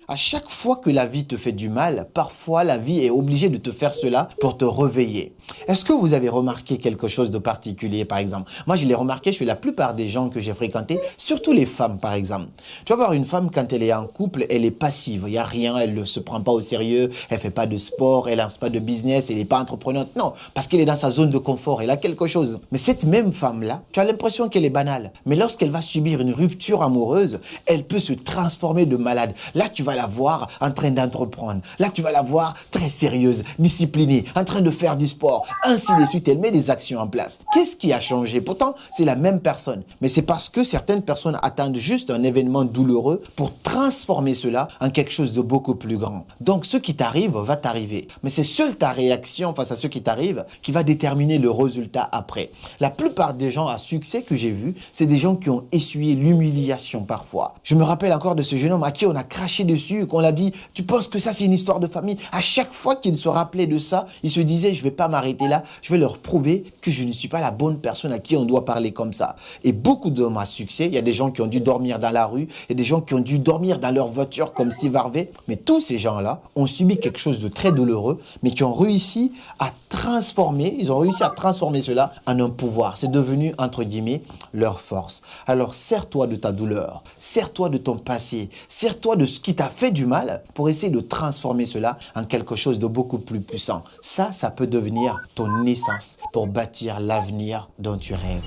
À chaque fois que la vie te fait du mal, parfois la vie est obligée de te faire cela pour te réveiller. Est-ce que vous avez remarqué quelque chose de particulier, par exemple? Moi, je l'ai remarqué chez la plupart des gens que j'ai fréquentés, surtout les femmes, par exemple. Tu vas voir une femme, quand elle est en couple, elle est passive. Il n'y a rien, elle ne se prend pas au sérieux, elle ne fait pas de sport, elle lance pas de business, elle n'est pas entreprenante. Non, parce qu'elle est dans sa zone de confort, elle a quelque chose. Mais cette même femme-là, tu as l'impression qu'elle est banale. Mais lorsqu'elle va subir une rupture amoureuse, elle peut se transformer de malade. Là, tu vas la voir en train d'entreprendre. Là, tu vas la voir très sérieuse, disciplinée, en train de faire du sport. Ainsi de suite, elle met des actions en place. Qu'est-ce qui a changé? Pourtant, c'est la même personne. Mais c'est parce que certaines personnes attendent juste un événement douloureux pour transformer cela en quelque chose de beaucoup plus grand. Donc, ce qui t'arrive va t'arriver. Mais c'est seule ta réaction face à ce qui t'arrive qui va déterminer le résultat après. La plupart des gens à succès que j'ai vus, c'est des gens qui ont essuyé l'humiliation parfois. Je me rappelle encore de ce jeune homme à qui on a craché dessus, qu'on l'a dit, tu penses que ça c'est une histoire de famille. À chaque fois qu'il se rappelait de ça, il se disait, je ne vais pas m'arrêter là, je vais leur prouver que je ne suis pas la bonne personne à qui on doit parler comme ça. Et beaucoup d'hommes à succès, il y a des gens qui ont dû dormir dans la rue, il y a des gens qui ont dû dormir dans leur voiture comme Steve Harvey, mais tous ces gens-là ont subi quelque chose de très douloureux, mais qui ont réussi à transformer, ils ont réussi à transformer cela en un pouvoir. C'est devenu, entre guillemets, leur force. Alors, sers-toi de ta douleur, sers-toi de ton passé, sers-toi de ce qui t'a fait du mal pour essayer de transformer cela en quelque chose de beaucoup plus puissant. Ça peut devenir ton essence pour bâtir l'avenir dont tu rêves.